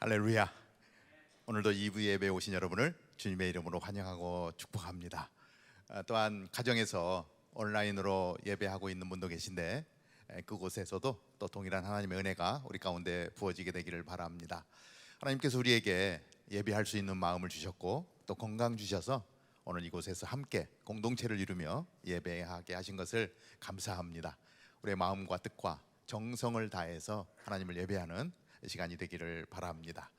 할렐루야. 오늘도 2부 예배에 오신 여러분을 주님의 이름으로 환영하고 축복합니다. 또한 가정에서 온라인으로 예배하고 있는 분도 계신데 그곳에서도 또 동일한 하나님의 은혜가 우리 가운데 부어지게 되기를 바랍니다. 하나님께서 우리에게 예배할 수 있는 마음을 주셨고 또 건강 주셔서 오늘 이곳에서 함께 공동체를 이루며 예배하게 하신 것을 감사합니다. 우리의 마음과 뜻과 정성을 다해서 하나님을 예배하는 시간이 되기를 바랍니다.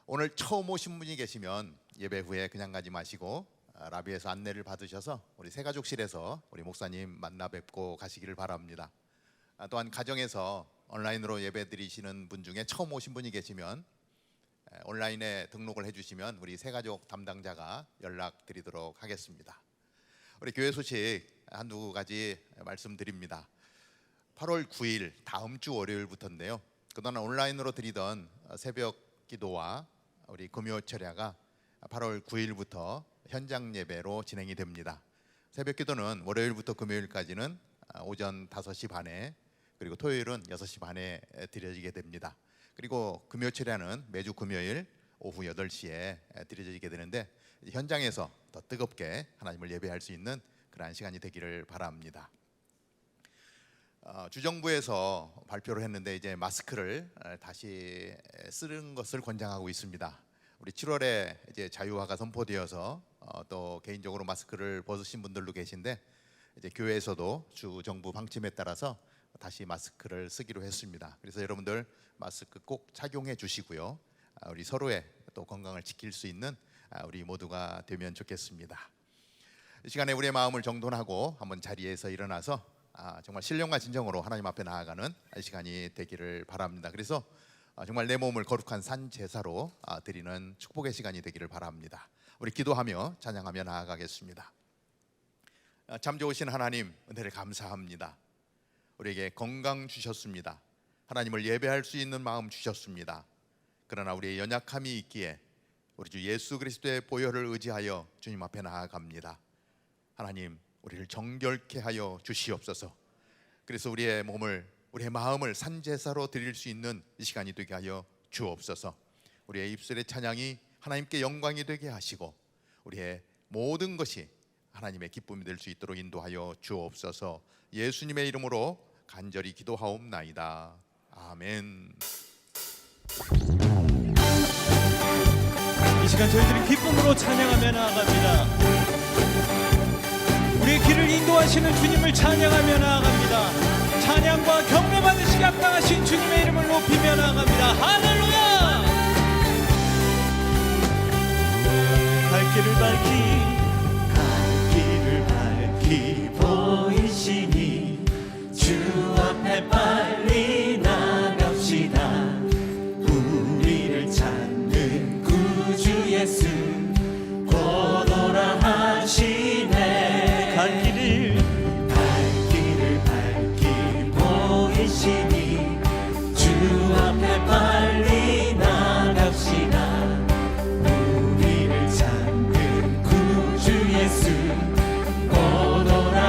오늘 처음 오신 분이 계시면 예배 후에 그냥 가지 마시고 라비에서 안내를 받으셔서 우리 새가족실에서 우리 목사님 만나 뵙고 가시기를 바랍니다. 또한 가정에서 온라인으로 예배 드리시는 분 중에 처음 오신 분이 계시면 온라인에 등록을 해주시면 우리 새가족 담당자가 연락드리도록 하겠습니다. 우리 교회 소식 한두 가지 말씀드립니다. 8월 9일 다음 주 월요일부터인데요, 그동안 온라인으로 드리던 새벽 기도와 우리 금요 철야가 8월 9일부터 현장 예배로 진행이 됩니다. 새벽 기도는 월요일부터 금요일까지는 오전 5시 반에, 그리고 토요일은 6시 반에 드려지게 됩니다. 그리고 금요 철야는 매주 금요일 오후 8시에 드려지게 되는데, 현장에서 더 뜨겁게 하나님을 예배할 수 있는 그러한 시간이 되기를 바랍니다. 주정부에서 발표를 했는데 이제 마스크를 다시 쓰는 것을 권장하고 있습니다. 우리 7월에 이제 자유화가 선포되어서 또 개인적으로 마스크를 벗으신 분들도 계신데, 이제 교회에서도 주정부 방침에 따라서 다시 마스크를 쓰기로 했습니다. 그래서 여러분들 마스크 꼭 착용해 주시고요, 우리 서로의 또 건강을 지킬 수 있는 우리 모두가 되면 좋겠습니다. 이 시간에 우리의 마음을 정돈하고 한번 자리에서 일어나서 정말 신령과 진정으로 하나님 앞에 나아가는 시간이 되기를 바랍니다. 그래서 정말 내 몸을 거룩한 산 제사로 드리는 축복의 시간이 되기를 바랍니다. 우리 기도하며 찬양하며 나아가겠습니다. 참 좋으신 하나님, 은혜를 감사합니다. 우리에게 건강 주셨습니다. 하나님을 예배할 수 있는 마음 주셨습니다. 그러나 우리의 연약함이 있기에 우리 주 예수 그리스도의 보혈을 의지하여 주님 앞에 나아갑니다. 하나님, 우리를 정결케 하여 주시옵소서. 그래서 우리의 몸을, 우리의 마음을 산제사로 드릴 수 있는 이 시간이 되게 하여 주옵소서. 우리의 입술의 찬양이 하나님께 영광이 되게 하시고 우리의 모든 것이 하나님의 기쁨이 될 수 있도록 인도하여 주옵소서. 예수님의 이름으로 간절히 기도하옵나이다. 아멘. 이 시간 저희들이 기쁨으로 찬양하며 나아갑니다. 우리의 길을 인도하시는 주님을 찬양하며 나아갑니다. 찬양과 경배 받으시기 합당하신 주님의 이름을 높이며 나아갑니다. 할렐루야! 갈 길을 밝히 보이시니 주 앞에 빨리 나갑시다. 우리를 찾는 구주 예수 곧 오라 하시네. 갈 길을 밝히 보이시니 주 앞에 빨리 나갑시다. 우리를 찾는 구주 예수 곧 오라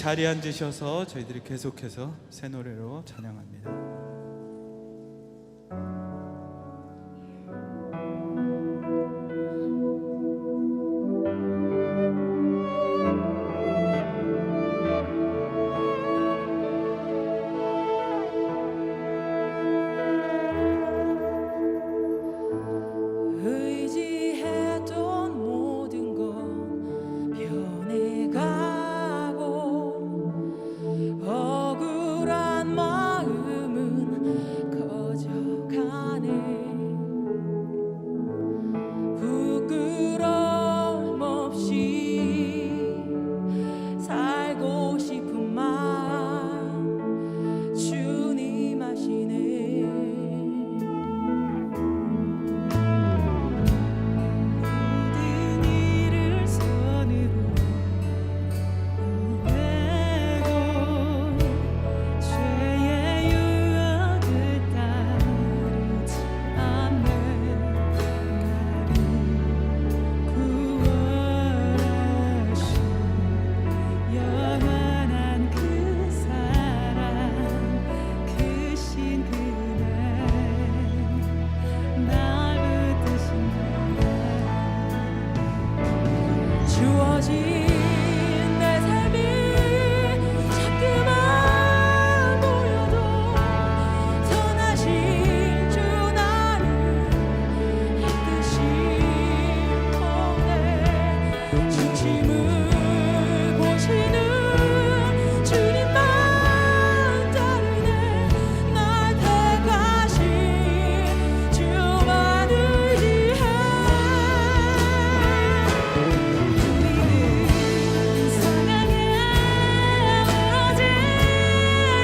자리에 앉으셔서 저희들이 계속해서 새 노래로 찬양합니다. 의지했던 모든 건 변해가고 억울한 마음은 커져가네. 부끄러움 없이 살고 싶은 마음 주님 아시네. 모든 일을 선으로 보내고 죄의 유혹을 따르지 않는 나를 구원하신 영원한 그 사랑 크신 그날 날 붙드신 주어진 내 삶이 자꾸만 보여도 선하신 주 나를 이끄실 터네. 중심을 보시는 주님만 따르네. 날 택하신 주만 의지해. 우리는 상황에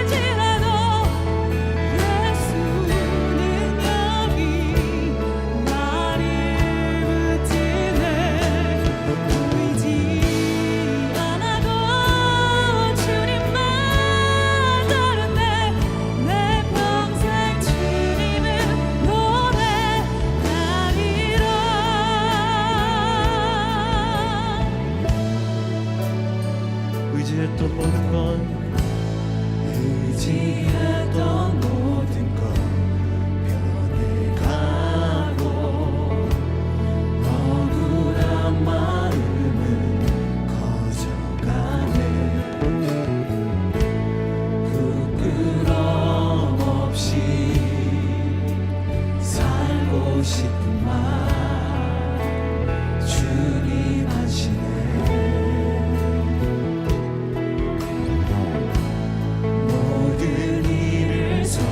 멀어질지라도 예수는 여기 나를 붙드네. 보이지 않아도 주님만 따르네. 내 평생 주님을 노래하리라. 의지했던 모든 건 의지했던 모든 건 변해가고 억울한 마음은 커져가네. 부끄러움 없이 살고 싶은 마음 주님 아시네. 모든 일을 선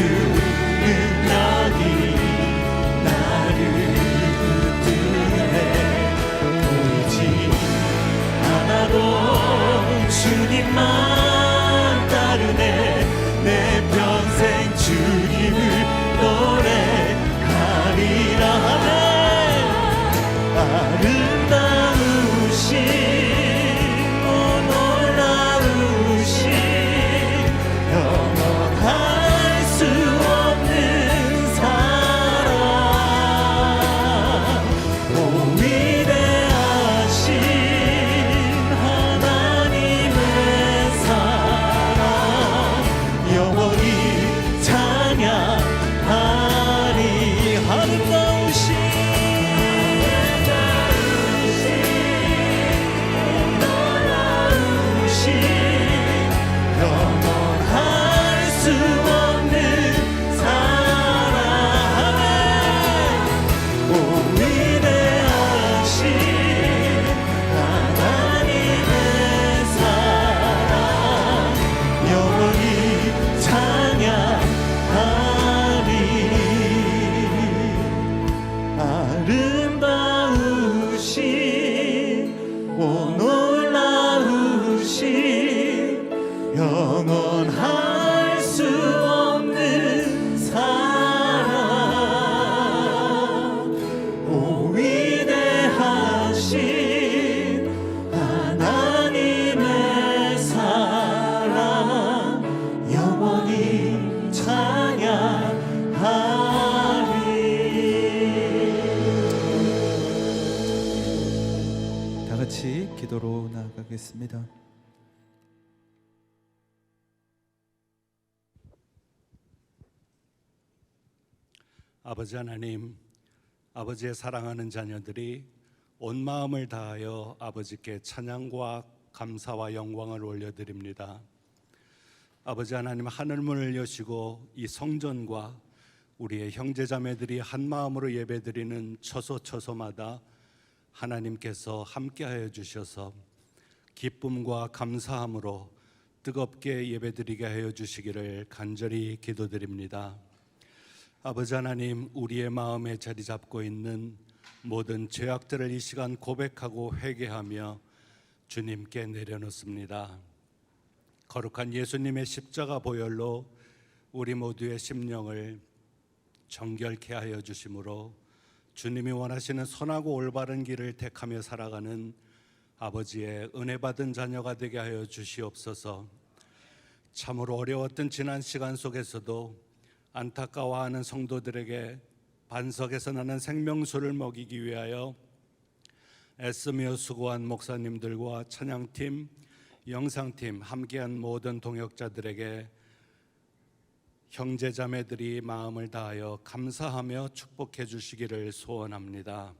주는 여기 나를 붙드네. 보이지 않아도 주님만 따르네. 내 평생 주님을 노래하리라 하네. 아름다우신 오 놀라우신 영원할 수 없는 사랑 오 위대하신 하나님의 사랑 영원히 찬양하리. 아름다우신 영원할 수 없는 사랑 오 위대하신 하나님의 사랑 영원히 찬양하리. 아름다우신 오 놀라우신 영원할 수 없는 사랑 오 위대하신 하나님의 사랑 영원히 찬양하리. 다 같이 기도로 나아가겠습니다. 아버지 하나님, 아버지의 사랑하는 자녀들이 온 마음을 다하여 아버지께 찬양과 감사와 영광을 올려드립니다. 아버지 하나님, 하늘문을 여시고 이 성전과 우리의 형제자매들이 한 마음으로 예배드리는 처소처소마다 하나님께서 함께하여 주셔서 기쁨과 감사함으로 뜨겁게 예배드리게 하여 주시기를 간절히 기도드립니다. 아버지 하나님, 우리의 마음에 자리 잡고 있는 모든 죄악들을 이 시간 고백하고 회개하며 주님께 내려놓습니다. 거룩한 예수님의 십자가 보혈로 우리 모두의 심령을 정결케 하여 주심으로 주님이 원하시는 선하고 올바른 길을 택하며 살아가는 아버지의 은혜 받은 자녀가 되게 하여 주시옵소서. 참으로 어려웠던 지난 시간 속에서도 안타까워하는 성도들에게 반석에서 나는 생명수를 먹이기 위하여 애쓰며 수고한 목사님들과 찬양팀, 영상팀, 함께한 모든 동역자들에게 형제자매들이 마음을 다하여 감사하며 축복해 주시기를 소원합니다.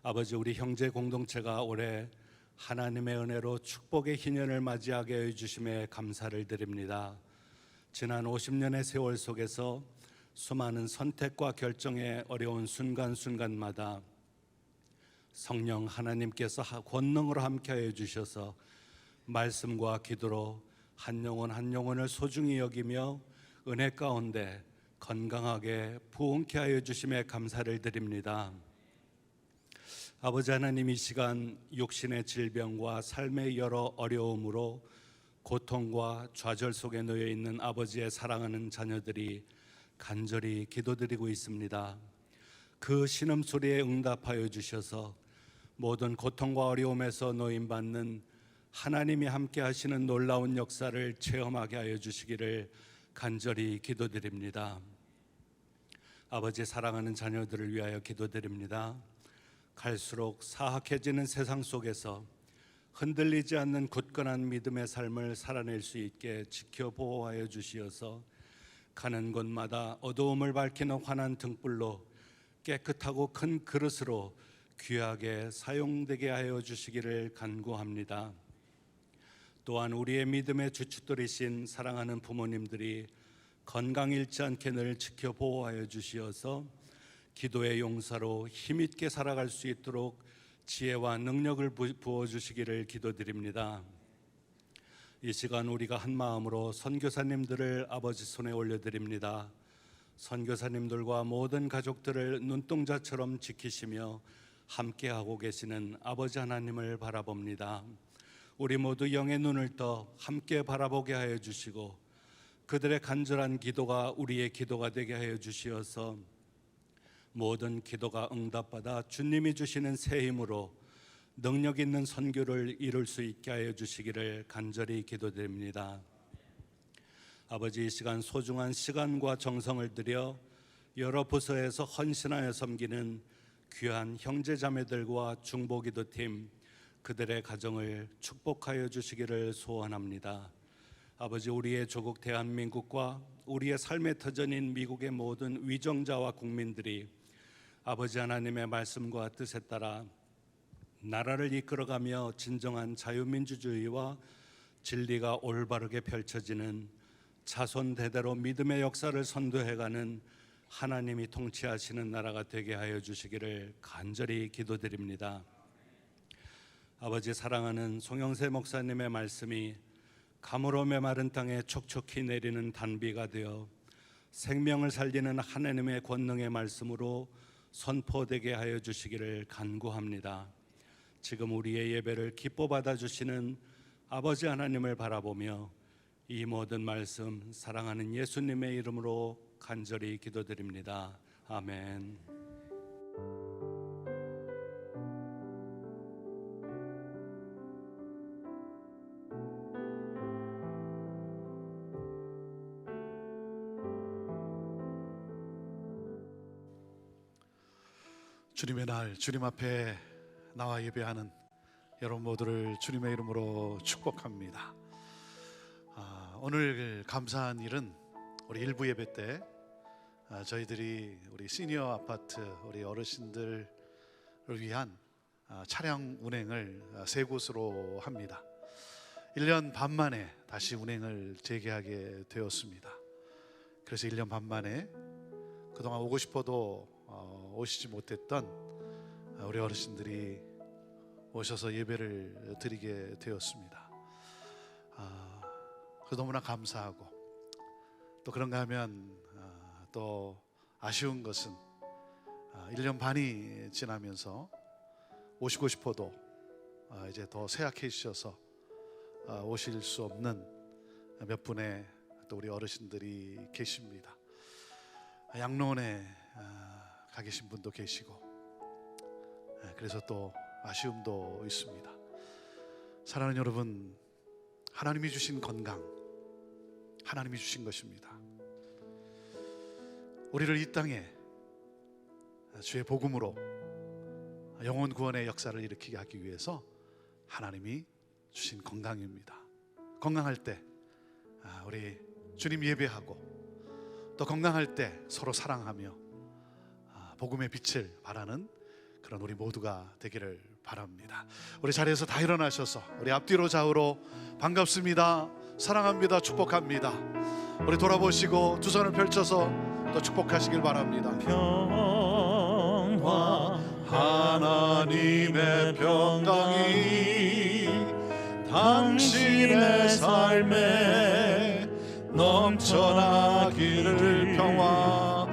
아버지, 우리 형제 공동체가 올해 하나님의 은혜로 축복의 희년을 맞이하게 해주심에 감사를 드립니다. 지난 50년의 세월 속에서 수많은 선택과 결정의 어려운 순간순간마다 성령 하나님께서 권능으로 함께하여 주셔서 말씀과 기도로 한 영혼 한 영혼을 소중히 여기며 은혜 가운데 건강하게 부흥케 하여 주심에 감사를 드립니다. 아버지 하나님, 이 시간 육신의 질병과 삶의 여러 어려움으로 고통과 좌절 속에 놓여 있는 아버지의 사랑하는 자녀들이 간절히 기도드리고 있습니다. 그 신음소리에 응답하여 주셔서 모든 고통과 어려움에서 노임받는 하나님이 함께 하시는 놀라운 역사를 체험하게 하여 주시기를 간절히 기도드립니다. 아버지, 사랑하는 자녀들을 위하여 기도드립니다. 갈수록 사악해지는 세상 속에서 흔들리지 않는 굳건한 믿음의 삶을 살아낼 수 있게 지켜 보호하여 주시어서 가는 곳마다 어두움을 밝히는 환한 등불로 깨끗하고 큰 그릇으로 귀하게 사용되게 하여 주시기를 간구합니다. 또한 우리의 믿음의 주춧돌이신 사랑하는 부모님들이 건강 잃지 않게 늘 지켜 보호하여 주시어서 기도의 용사로 힘있게 살아갈 수 있도록 지혜와 능력을 부어주시기를 기도드립니다. 이 시간 우리가 한 마음으로 선교사님들을 아버지 손에 올려드립니다. 선교사님들과 모든 가족들을 눈동자처럼 지키시며 함께하고 계시는 아버지 하나님을 바라봅니다. 우리 모두 영의 눈을 떠 함께 바라보게 하여 주시고 그들의 간절한 기도가 우리의 기도가 되게 하여 주시어서 모든 기도가 응답받아 주님이 주시는 새 힘으로 능력 있는 선교를 이룰 수 있게 하여 주시기를 간절히 기도드립니다. 아버지, 이 시간 소중한 시간과 정성을 들여 여러 부서에서 헌신하여 섬기는 귀한 형제자매들과 중보기도팀 그들의 가정을 축복하여 주시기를 소원합니다. 아버지, 우리의 조국 대한민국과 우리의 삶의 터전인 미국의 모든 위정자와 국민들이 아버지 하나님의 말씀과 뜻에 따라 나라를 이끌어가며 진정한 자유민주주의와 진리가 올바르게 펼쳐지는 자손 대대로 믿음의 역사를 선도해가는 하나님이 통치하시는 나라가 되게 하여 주시기를 간절히 기도드립니다. 아버지, 사랑하는 송영세 목사님의 말씀이 가물어 메마른 땅에 촉촉히 내리는 단비가 되어 생명을 살리는 하나님의 권능의 말씀으로 선포되게 하여 주시기를 간구합니다. 지금 우리의 예배를 기뻐 받아주시는 아버지 하나님을 바라보며 이 모든 말씀 사랑하는 예수님의 이름으로 간절히 기도드립니다. 아멘. 주님의 날, 주님 앞에 나와 예배하는 여러분 모두를 주님의 이름으로 축복합니다. 오늘 감사한 일은 우리 일부 예배 때 저희들이 우리 시니어 아파트 우리 어르신들을 위한 차량 운행을 세 곳으로 합니다. 1년 반 만에 다시 운행을 재개하게 되었습니다. 그래서 1년 반 만에 그동안 오고 싶어도 오시지 못했던 우리 어르신들이 오셔서 예배를 드리게 되었습니다. 너무나 감사하고 또 그런가 하면 또 아쉬운 것은 1년 반이 지나면서 오시고 싶어도 이제 더 쇠약해지셔서 오실 수 없는 몇 분의 또 우리 어르신들이 계십니다. 양로원에 가 계신 분도 계시고 그래서 또 아쉬움도 있습니다. 사랑하는 여러분, 하나님이 주신 건강, 하나님이 주신 것입니다. 우리를 이 땅에 주의 복음으로 영혼 구원의 역사를 일으키게 하기 위해서 하나님이 주신 건강입니다. 건강할 때 우리 주님 예배하고 또 건강할 때 서로 사랑하며 복음의 빛을 발하는 그런 우리 모두가 되기를 바랍니다. 우리 자리에서 다 일어나셔서 우리 앞뒤로 좌우로 반갑습니다, 사랑합니다, 축복합니다. 우리 돌아보시고 두 손을 펼쳐서 또 축복하시길 바랍니다. 평화 하나님의 평강이 당신의 삶에 넘쳐나기를. 평화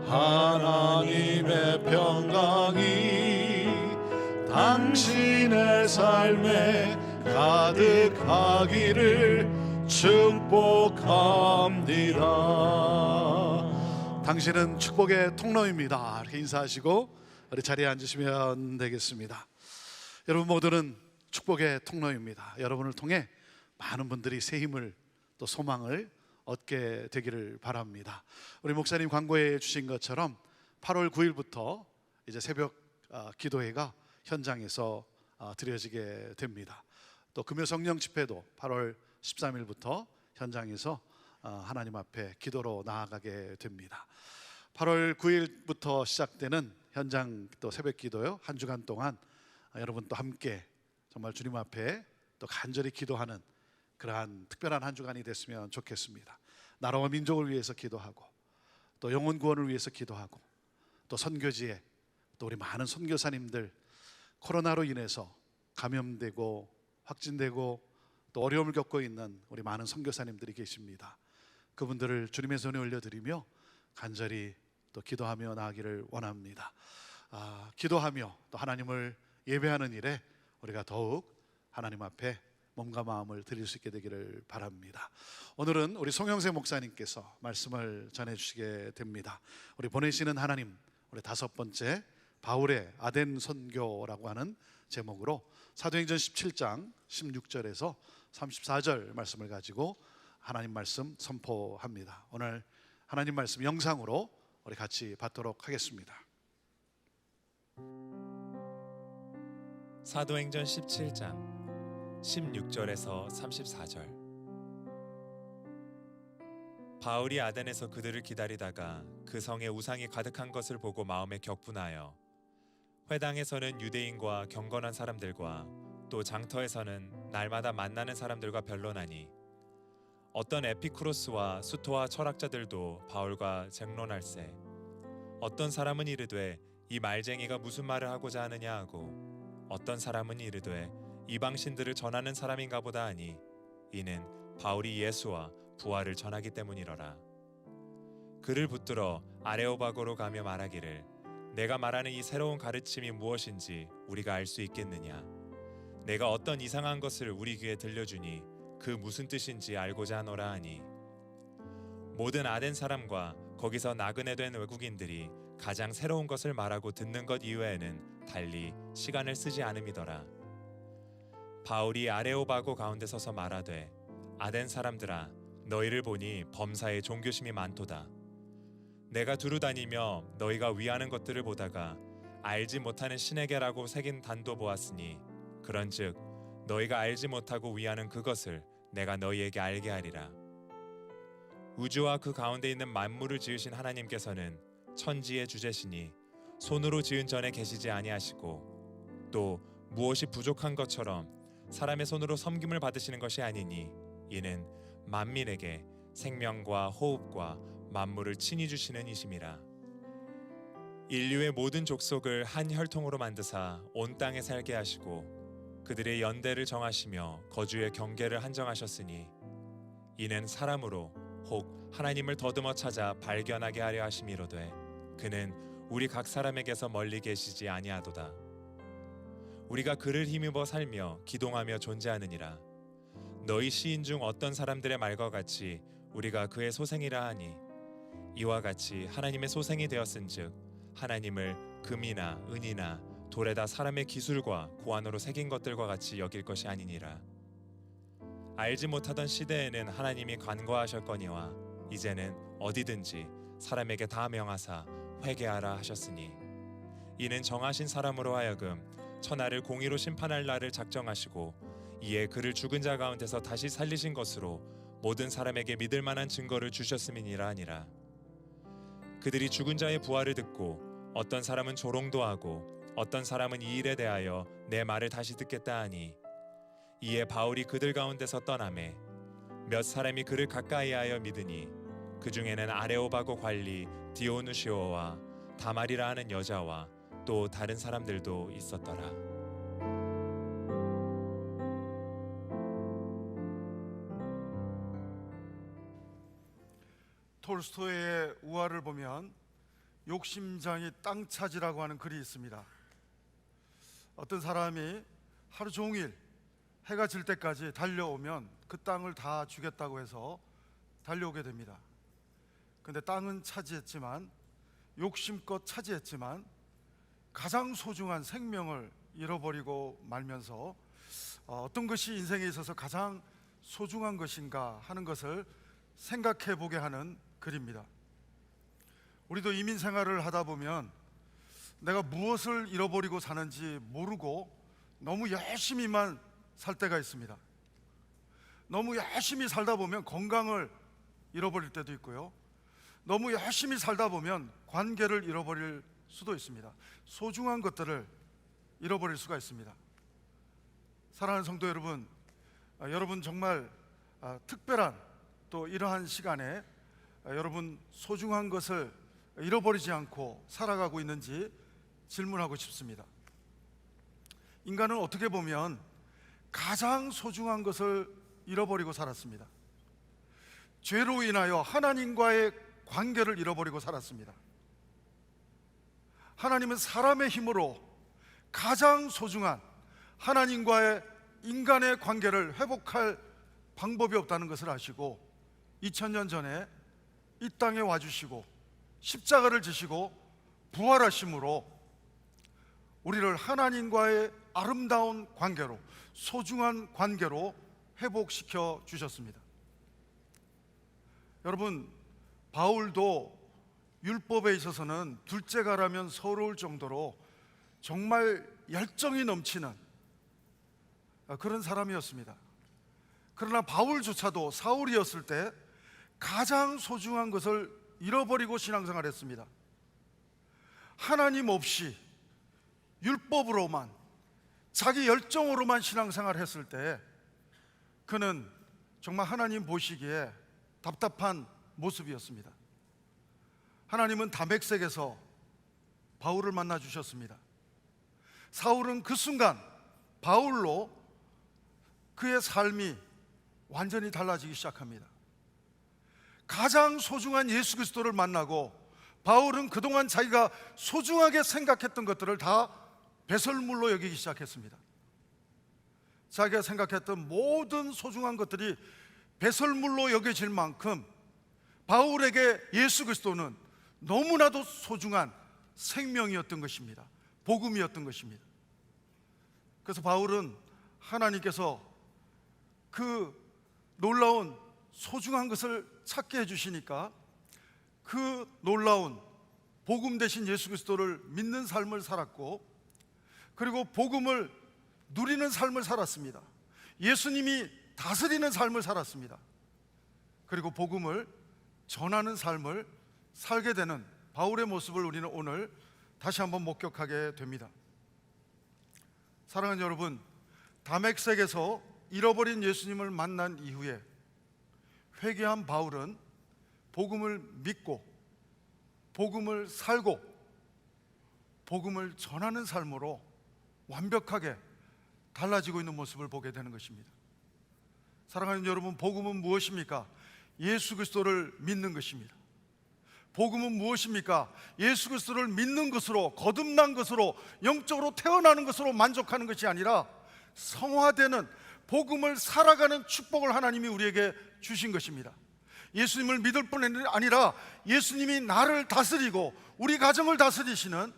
하나님의 평강이 당신의 삶에 가득하기를 축복합니다. 당신은 축복의 통로입니다. 이렇게 인사하시고 우리 자리에 앉으시면 되겠습니다. 여러분 모두는 축복의 통로입니다. 여러분을 통해 많은 분들이 새 힘을 또 소망을 얻게 되기를 바랍니다. 우리 목사님 광고해 주신 것처럼 8월 9일부터 이제 새벽 기도회가 현장에서 드려지게 됩니다. 또 금요 성령 집회도 8월 13일부터 현장에서 하나님 앞에 기도로 나아가게 됩니다. 8월 9일부터 시작되는 현장 또 새벽 기도요, 한 주간 동안 여러분 또 함께 정말 주님 앞에 또 간절히 기도하는 그러한 특별한 한 주간이 됐으면 좋겠습니다. 나라와 민족을 위해서 기도하고 또 영혼 구원을 위해서 기도하고 또 선교지에 또 우리 많은 선교사님들 코로나로 인해서 감염되고 확진되고 또 어려움을 겪고 있는 우리 많은 선교사님들이 계십니다. 그분들을 주님의 손에 올려드리며 간절히 또 기도하며 나아가기를 원합니다. 기도하며 또 하나님을 예배하는 일에 우리가 더욱 하나님 앞에 몸과 마음을 드릴 수 있게 되기를 바랍니다. 오늘은 우리 송영세 목사님께서 말씀을 전해주시게 됩니다. 우리 보내시는 하나님, 우리 5번째 바울의 아덴 선교라고 하는 제목으로 사도행전 17장 16절에서 34절 말씀을 가지고 하나님 말씀 선포합니다. 오늘 하나님 말씀 영상으로 우리 같이 받도록 하겠습니다. 사도행전 17장 16절에서 34절. 바울이 아덴에서 그들을 기다리다가 그 성에 우상이 가득한 것을 보고 마음에 격분하여 회당에서는 유대인과 경건한 사람들과 또 장터에서는 날마다 만나는 사람들과 변론하니 어떤 에피쿠로스와 수토와 철학자들도 바울과 쟁론할세 어떤 사람은 이르되 이 말쟁이가 무슨 말을 하고자 하느냐 하고 어떤 사람은 이르되 이방신들을 전하는 사람인가 보다 하니 이는 바울이 예수와 부활을 전하기 때문이러라. 그를 붙들어 아레오바고로 가며 말하기를 내가 말하는 이 새로운 가르침이 무엇인지 우리가 알 수 있겠느냐. 내가 어떤 이상한 것을 우리 귀에 들려주니 그 무슨 뜻인지 알고자 하노라 하니 모든 아덴 사람과 거기서 나그네 된 외국인들이 가장 새로운 것을 말하고 듣는 것 이외에는 달리 시간을 쓰지 않음이더라. 바울이 아레오바고 가운데 서서 말하되 아덴 사람들아 너희를 보니 범사에 종교심이 많도다. 내가 두루 다니며 너희가 위하는 것들을 보다가 알지 못하는 신에게라고 새긴 단도 보았으니 그런즉 너희가 알지 못하고 위하는 그것을 내가 너희에게 알게 하리라. 우주와 그 가운데 있는 만물을 지으신 하나님께서는 천지의 주제시니 손으로 지은 전에 계시지 아니하시고 또 무엇이 부족한 것처럼 사람의 손으로 섬김을 받으시는 것이 아니니 이는 만민에게 생명과 호흡과 만물을 친히 주시는 이심이라. 인류의 모든 족속을 한 혈통으로 만드사 온 땅에 살게 하시고 그들의 연대를 정하시며 거주의 경계를 한정하셨으니 이는 사람으로 혹 하나님을 더듬어 찾아 발견하게 하려 하심이로되 그는 우리 각 사람에게서 멀리 계시지 아니하도다. 우리가 그를 힘입어 살며 기동하며 존재하느니라. 너희 시인 중 어떤 사람들의 말과 같이 우리가 그의 소생이라 하니 이와 같이 하나님의 소생이 되었은즉 하나님을 금이나 은이나 돌에다 사람의 기술과 고안으로 새긴 것들과 같이 여길 것이 아니니라. 알지 못하던 시대에는 하나님이 간과하셨거니와 이제는 어디든지 사람에게 다 명하사 회개하라 하셨으니 이는 정하신 사람으로 하여금 천하를 공의로 심판할 날을 작정하시고 이에 그를 죽은 자 가운데서 다시 살리신 것으로 모든 사람에게 믿을 만한 증거를 주셨음이니라 하니라. 그들이 죽은 자의 부활을 듣고 어떤 사람은 조롱도 하고 어떤 사람은 이 일에 대하여 내 말을 다시 듣겠다 하니 이에 바울이 그들 가운데서 떠나매 몇 사람이 그를 가까이하여 믿으니 그 중에는 아레오바고 관리 디오누시오와 다말이라 하는 여자와 또 다른 사람들도 있었더라. 톨스토이의 우화를 보면 욕심장이 땅 차지라고 하는 글이 있습니다. 어떤 사람이 하루 종일 해가 질 때까지 달려오면 그 땅을 다 주겠다고 해서 달려오게 됩니다. 근데 땅은 차지했지만 욕심껏 차지했지만 가장 소중한 생명을 잃어버리고 말면서 어떤 것이 인생에 있어서 가장 소중한 것인가 하는 것을 생각해 보게 하는 글입니다. 우리도 이민 생활을 하다 보면 내가 무엇을 잃어버리고 사는지 모르고 너무 열심히만 살 때가 있습니다. 너무 열심히 살다 보면 건강을 잃어버릴 때도 있고요. 너무 열심히 살다 보면 관계를 잃어버릴 수도 있습니다. 소중한 것들을 잃어버릴 수가 있습니다. 사랑하는 성도 여러분, 여러분 정말 특별한 또 이러한 시간에 여러분 소중한 것을 잃어버리지 않고 살아가고 있는지 질문하고 싶습니다. 인간은 어떻게 보면 가장 소중한 것을 잃어버리고 살았습니다. 죄로 인하여 하나님과의 관계를 잃어버리고 살았습니다. 하나님은 사람의 힘으로 가장 소중한 하나님과의 인간의 관계를 회복할 방법이 없다는 것을 아시고 2000년 전에 이 땅에 와주시고 십자가를 지시고 부활하심으로 우리를 하나님과의 아름다운 관계로, 소중한 관계로 회복시켜 주셨습니다. 여러분, 바울도 율법에 있어서는 둘째가라면 서러울 정도로 정말 열정이 넘치는 그런 사람이었습니다. 그러나 바울조차도 사울이었을 때 가장 소중한 것을 잃어버리고 신앙생활을 했습니다. 하나님 없이 율법으로만, 자기 열정으로만 신앙생활을 했을 때 그는 정말 하나님 보시기에 답답한 모습이었습니다. 하나님은 다메섹에서 바울을 만나 주셨습니다. 사울은 그 순간 바울로 그의 삶이 완전히 달라지기 시작합니다. 가장 소중한 예수 그리스도를 만나고 바울은 그동안 자기가 소중하게 생각했던 것들을 다 배설물로 여기기 시작했습니다. 자기가 생각했던 모든 소중한 것들이 배설물로 여겨질 만큼 바울에게 예수 그리스도는 너무나도 소중한 생명이었던 것입니다. 복음이었던 것입니다. 그래서 바울은 하나님께서 그 놀라운 소중한 것을 찾게 해주시니까 그 놀라운 복음 대신 예수 그리스도를 믿는 삶을 살았고, 그리고 복음을 누리는 삶을 살았습니다. 예수님이 다스리는 삶을 살았습니다. 그리고 복음을 전하는 삶을 살게 되는 바울의 모습을 우리는 오늘 다시 한번 목격하게 됩니다. 사랑하는 여러분, 다메섹에서 잃어버린 예수님을 만난 이후에 회개한 바울은 복음을 믿고 복음을 살고 복음을 전하는 삶으로 완벽하게 달라지고 있는 모습을 보게 되는 것입니다. 사랑하는 여러분, 복음은 무엇입니까? 예수 그리스도를 믿는 것입니다. 복음은 무엇입니까? 예수 그리스도를 믿는 것으로, 거듭난 것으로, 영적으로 태어나는 것으로 만족하는 것이 아니라 성화되는, 복음을 살아가는 축복을 하나님이 우리에게 주신 것입니다. 예수님을 믿을 뿐 아니라 예수님이 나를 다스리고 우리 가정을 다스리시는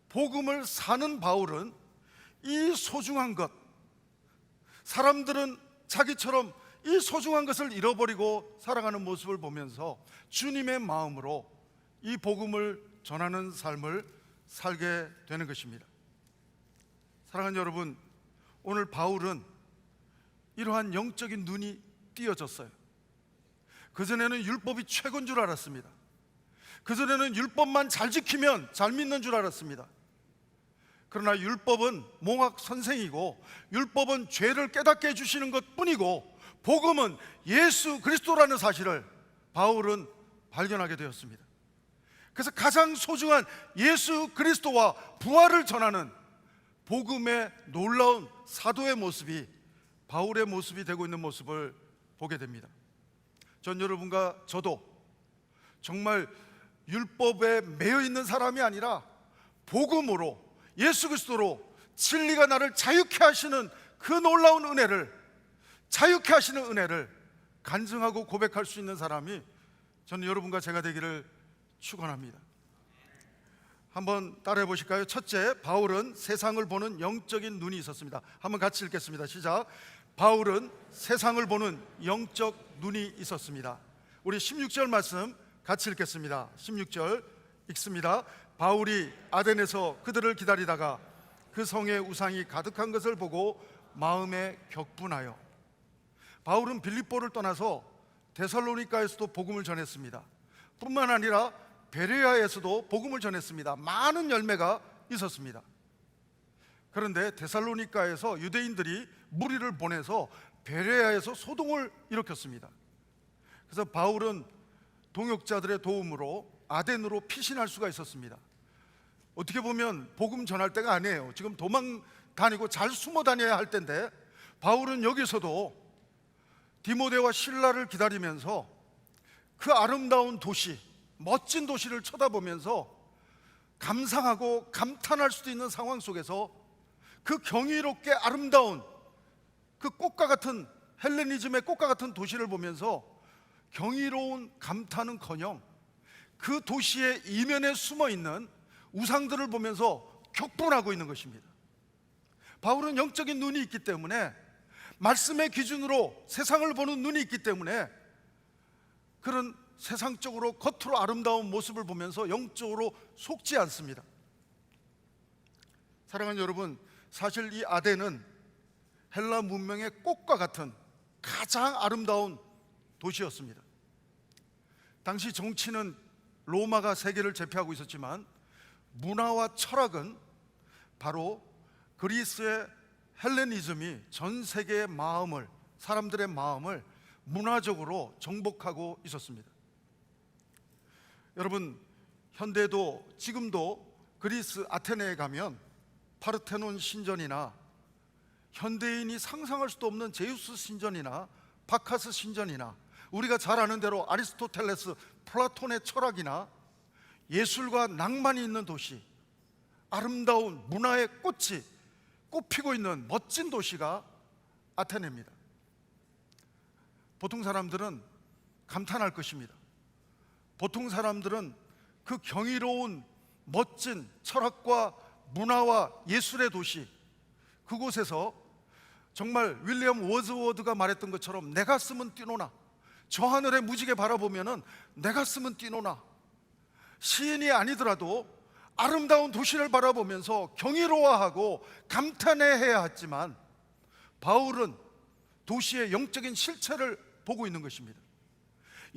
복음을 사는 바울은 이 소중한 것, 사람들은 자기처럼 이 소중한 것을 잃어버리고 살아가는 모습을 보면서 주님의 마음으로 이 복음을 전하는 삶을 살게 되는 것입니다. 사랑하는 여러분, 오늘 바울은 이러한 영적인 눈이 띄어졌어요. 그전에는 율법이 최고인 줄 알았습니다. 그전에는 율법만 잘 지키면 잘 믿는 줄 알았습니다. 그러나 율법은 몽학 선생이고 율법은 죄를 깨닫게 해주시는 것뿐이고 복음은 예수 그리스도라는 사실을 바울은 발견하게 되었습니다. 그래서 가장 소중한 예수 그리스도와 부활을 전하는 복음의 놀라운 사도의 모습이 바울의 모습이 되고 있는 모습을 보게 됩니다. 전 여러분과 저도 정말 율법에 매여 있는 사람이 아니라 복음으로, 예수 그리스도로 진리가 나를 자유케 하시는 그 놀라운 은혜를, 자유케 하시는 은혜를 간증하고 고백할 수 있는 사람이 저는 여러분과 제가 되기를 축원합니다. 한번 따라해 보실까요? 첫째, 바울은 세상을 보는 영적인 눈이 있었습니다. 한번 같이 읽겠습니다. 시작. 바울은 세상을 보는 영적 눈이 있었습니다. 우리 16절 말씀 같이 읽겠습니다. 16절 읽습니다. 바울이 아덴에서 그들을 기다리다가 그 성에 우상이 가득한 것을 보고 마음에 격분하여. 바울은 빌립보를 떠나서 데살로니가에서도 복음을 전했습니다. 뿐만 아니라 베레아에서도 복음을 전했습니다. 많은 열매가 있었습니다. 그런데 데살로니가에서 유대인들이 무리를 보내서 베레아에서 소동을 일으켰습니다. 그래서 바울은 동역자들의 도움으로 아덴으로 피신할 수가 있었습니다. 어떻게 보면 복음 전할 때가 아니에요. 지금 도망 다니고 잘 숨어 다녀야 할 때인데 바울은 여기서도 디모데와 실라를 기다리면서 그 아름다운 도시, 멋진 도시를 쳐다보면서 감상하고 감탄할 수도 있는 상황 속에서 그 경이롭게 아름다운 그 꽃과 같은 헬레니즘의 꽃과 같은 도시를 보면서 경이로운 감탄은커녕 그 도시의 이면에 숨어 있는 우상들을 보면서 격분하고 있는 것입니다. 바울은 영적인 눈이 있기 때문에, 말씀의 기준으로 세상을 보는 눈이 있기 때문에 그런 세상적으로 겉으로 아름다운 모습을 보면서 영적으로 속지 않습니다. 사랑하는 여러분, 사실 이 아덴은 헬라 문명의 꽃과 같은 가장 아름다운 도시였습니다. 당시 정치는 로마가 세계를 제패하고 있었지만 문화와 철학은 바로 그리스의 헬레니즘이 전 세계의 마음을, 사람들의 마음을 문화적으로 정복하고 있었습니다. 여러분, 현대도 지금도 그리스 아테네에 가면 파르테논 신전이나 현대인이 상상할 수도 없는 제우스 신전이나 바카스 신전이나 우리가 잘 아는 대로 아리스토텔레스, 플라톤의 철학이나 예술과 낭만이 있는 도시, 아름다운 문화의 꽃이 꽃피고 있는 멋진 도시가 아테네입니다. 보통 사람들은 감탄할 것입니다. 보통 사람들은 그 경이로운 멋진 철학과 문화와 예술의 도시, 그곳에서 정말 윌리엄 워즈워드가 말했던 것처럼 내 가슴은 뛰노나, 저 하늘에 무지개 바라보면은 내 가슴은 뛰노나, 시인이 아니더라도 아름다운 도시를 바라보면서 경이로워하고 감탄해야 했지만, 바울은 도시의 영적인 실체를 보고 있는 것입니다.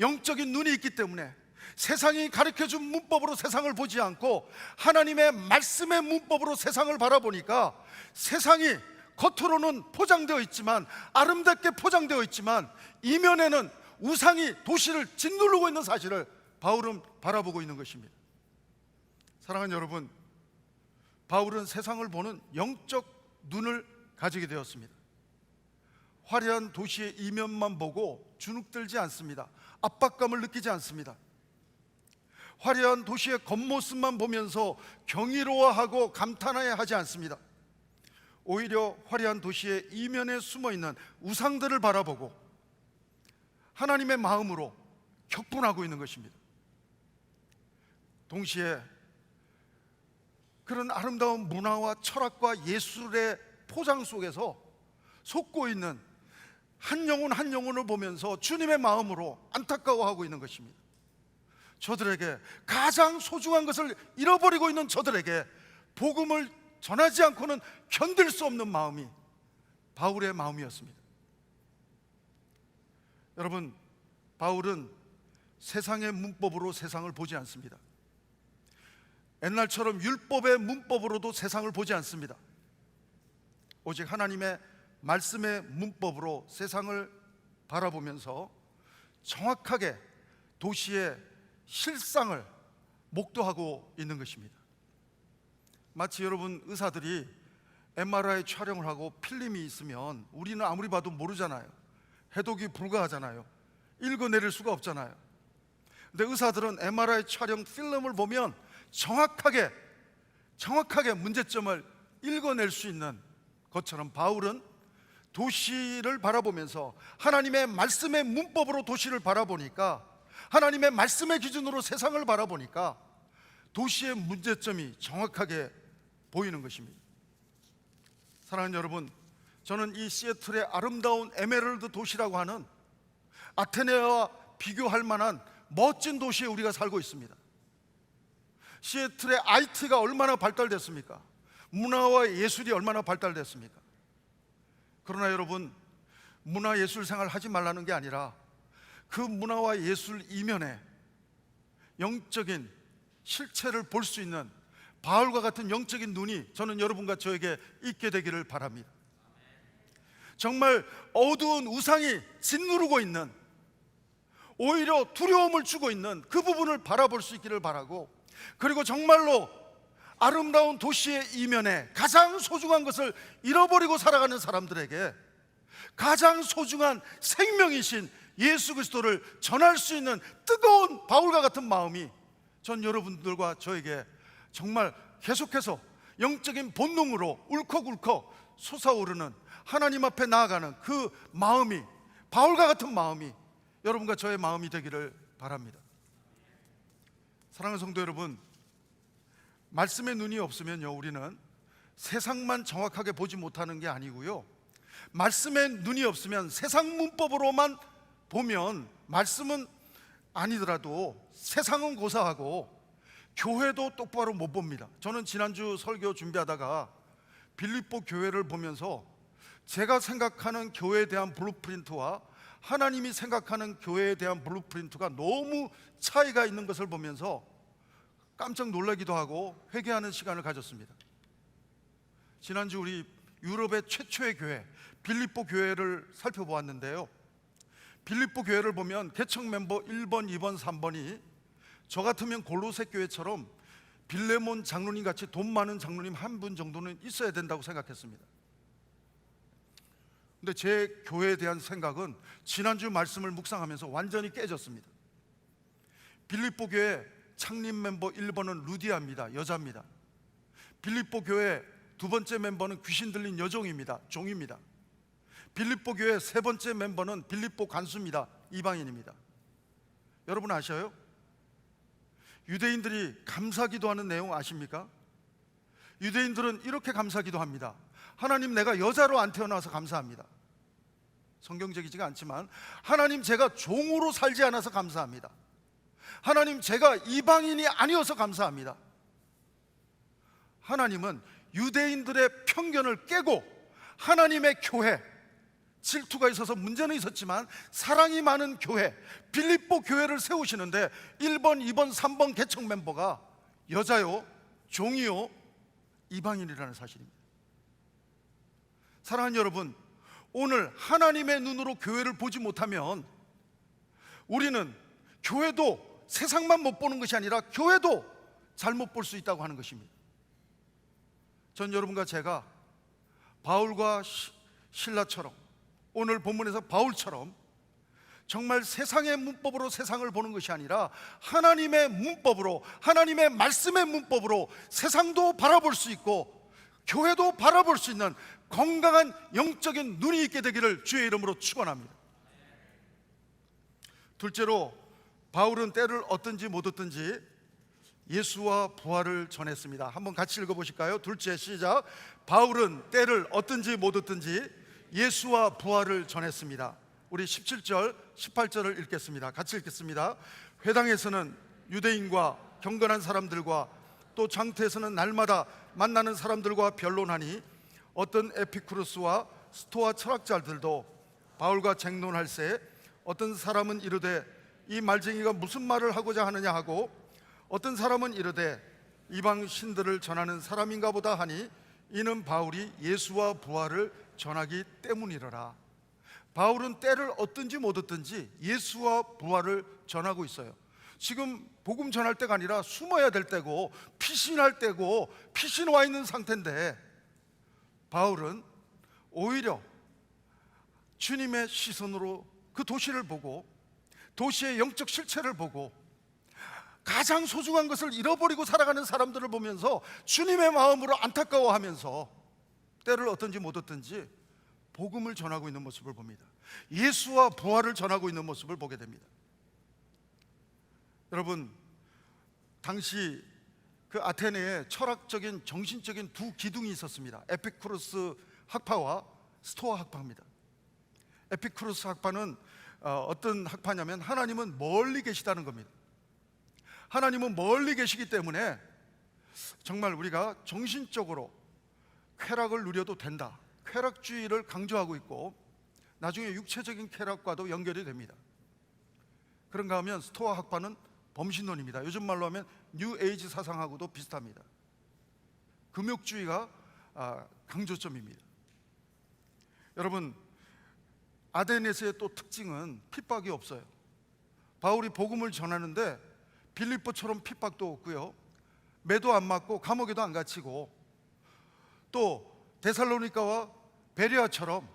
영적인 눈이 있기 때문에 세상이 가르쳐준 문법으로 세상을 보지 않고 하나님의 말씀의 문법으로 세상을 바라보니까, 세상이 겉으로는 포장되어 있지만, 아름답게 포장되어 있지만 이면에는 우상이 도시를 짓누르고 있는 사실을 바울은 바라보고 있는 것입니다. 사랑하는 여러분, 바울은 세상을 보는 영적 눈을 가지게 되었습니다. 화려한 도시의 이면만 보고 주눅들지 않습니다. 압박감을 느끼지 않습니다. 화려한 도시의 겉모습만 보면서 경이로워하고 감탄해야 하지 않습니다. 오히려 화려한 도시의 이면에 숨어있는 우상들을 바라보고 하나님의 마음으로 격분하고 있는 것입니다. 동시에 그런 아름다운 문화와 철학과 예술의 포장 속에서 속고 있는 한 영혼 한 영혼을 보면서 주님의 마음으로 안타까워하고 있는 것입니다. 저들에게, 가장 소중한 것을 잃어버리고 있는 저들에게 복음을 전하지 않고는 견딜 수 없는 마음이 바울의 마음이었습니다. 여러분, 바울은 세상의 문법으로 세상을 보지 않습니다. 옛날처럼 율법의 문법으로도 세상을 보지 않습니다. 오직 하나님의 말씀의 문법으로 세상을 바라보면서 정확하게 도시의 실상을 목도하고 있는 것입니다. 마치 여러분, 의사들이 MRI 촬영을 하고 필름이 있으면 우리는 아무리 봐도 모르잖아요. 해독이 불가하잖아요. 읽어내릴 수가 없잖아요. 근데 의사들은 MRI 촬영 필름을 보면 정확하게 문제점을 읽어낼 수 있는 것처럼, 바울은 도시를 바라보면서 하나님의 말씀의 문법으로 도시를 바라보니까, 하나님의 말씀의 기준으로 세상을 바라보니까 도시의 문제점이 정확하게 보이는 것입니다. 사랑하는 여러분, 저는 이 시애틀의 아름다운 에메랄드 도시라고 하는 아테네와 비교할 만한 멋진 도시에 우리가 살고 있습니다. 시애틀의 IT가 얼마나 발달됐습니까? 문화와 예술이 얼마나 발달됐습니까? 그러나 여러분, 문화예술 생활 하지 말라는 게 아니라 그 문화와 예술 이면에 영적인 실체를 볼 수 있는 바울과 같은 영적인 눈이 저는 여러분과 저에게 있게 되기를 바랍니다. 정말 어두운 우상이 짓누르고 있는, 오히려 두려움을 주고 있는 그 부분을 바라볼 수 있기를 바라고, 그리고 정말로 아름다운 도시의 이면에 가장 소중한 것을 잃어버리고 살아가는 사람들에게 가장 소중한 생명이신 예수 그리스도를 전할 수 있는 뜨거운 바울과 같은 마음이 전 여러분들과 저에게 정말 계속해서 영적인 본능으로 울컥울컥 솟아오르는 하나님 앞에 나아가는 그 마음이, 바울과 같은 마음이 여러분과 저의 마음이 되기를 바랍니다. 사랑하는 성도 여러분, 말씀의 눈이 없으면요, 우리는 세상만 정확하게 보지 못하는 게 아니고요, 말씀의 눈이 없으면 세상 문법으로만 보면 말씀은 아니더라도 세상은 고사하고 교회도 똑바로 못 봅니다. 저는 지난주 설교 준비하다가 빌립보 교회를 보면서 제가 생각하는 교회에 대한 블루프린트와 하나님이 생각하는 교회에 대한 블루프린트가 너무 차이가 있는 것을 보면서 깜짝 놀라기도 하고 회개하는 시간을 가졌습니다. 지난주 우리 유럽의 최초의 교회 빌립보 교회를 살펴보았는데요, 빌립보 교회를 보면 개척 멤버 1번, 2번, 3번이 저 같으면 골로새 교회처럼 빌레몬 장로님 같이 돈 많은 장로님 한 분 정도는 있어야 된다고 생각했습니다. 근데 제 교회에 대한 생각은 지난주 말씀을 묵상하면서 완전히 깨졌습니다. 빌립보 교회 창립 멤버 1번은 루디아입니다. 여자입니다. 빌립보 교회 두 번째 멤버는 귀신 들린 여종입니다. 종입니다. 빌립보 교회 세 번째 멤버는 빌립보 간수입니다. 이방인입니다. 여러분 아셔요? 유대인들이 감사기도하는 내용 아십니까? 유대인들은 이렇게 감사기도합니다. 하나님, 내가 여자로 안 태어나서 감사합니다. 성경적이지가 않지만, 하나님, 제가 종으로 살지 않아서 감사합니다. 하나님, 제가 이방인이 아니어서 감사합니다. 하나님은 유대인들의 편견을 깨고 하나님의 교회, 질투가 있어서 문제는 있었지만 사랑이 많은 교회, 빌립보 교회를 세우시는데 1번, 2번, 3번 개척 멤버가 여자요, 종이요, 이방인이라는 사실입니다. 사랑하는 여러분, 오늘 하나님의 눈으로 교회를 보지 못하면 우리는 교회도 세상만 못 보는 것이 아니라 교회도 잘못 볼 수 있다고 하는 것입니다. 전 여러분과 제가 바울과 실라처럼, 오늘 본문에서 바울처럼 정말 세상의 문법으로 세상을 보는 것이 아니라 하나님의 문법으로, 하나님의 말씀의 문법으로 세상도 바라볼 수 있고 교회도 바라볼 수 있는 건강한 영적인 눈이 있게 되기를 주의 이름으로 축원합니다. 둘째로, 바울은 때를 얻든지 못 얻든지 예수와 부활을 전했습니다. 한번 같이 읽어보실까요? 둘째, 시작. 바울은 때를 얻든지 못 얻든지 예수와 부활을 전했습니다. 우리 17절, 18절을 읽겠습니다. 같이 읽겠습니다. 회당에서는 유대인과 경건한 사람들과 또 장터에서는 날마다 만나는 사람들과 변론하니 어떤 에피쿠로스와 스토아 철학자들도 바울과 쟁론할세 어떤 사람은 이르되 이 말쟁이가 무슨 말을 하고자 하느냐 하고 어떤 사람은 이르되 이방 신들을 전하는 사람인가 보다 하니 이는 바울이 예수와 부활을 전하기 때문이더라. 바울은 때를 얻든지 못 얻든지 예수와 부활을 전하고 있어요. 지금 복음 전할 때가 아니라 숨어야 될 때고 피신할 때고 피신 와 있는 상태인데, 바울은 오히려 주님의 시선으로 그 도시를 보고 도시의 영적 실체를 보고 가장 소중한 것을 잃어버리고 살아가는 사람들을 보면서 주님의 마음으로 안타까워하면서 때를 얻든지 못 얻든지 복음을 전하고 있는 모습을 봅니다. 예수와 부활을 전하고 있는 모습을 보게 됩니다. 여러분, 당시 그 아테네에 철학적인 정신적인 두 기둥이 있었습니다. 에피쿠로스 학파와 스토아 학파입니다. 에피쿠로스 학파는 어떤 학파냐면 하나님은 멀리 계시다는 겁니다. 하나님은 멀리 계시기 때문에 정말 우리가 정신적으로 쾌락을 누려도 된다, 쾌락주의를 강조하고 있고 나중에 육체적인 쾌락과도 연결이 됩니다. 그런가 하면 스토아 학파는 범신론입니다. 요즘 말로 하면 뉴 에이지 사상하고도 비슷합니다. 금욕주의가 강조점입니다. 여러분, 아데네스의 또 특징은 핍박이 없어요. 바울이 복음을 전하는데 빌립보처럼 핍박도 없고요, 매도 안 맞고 감옥에도 안 갇히고, 또 데살로니가와 베레아처럼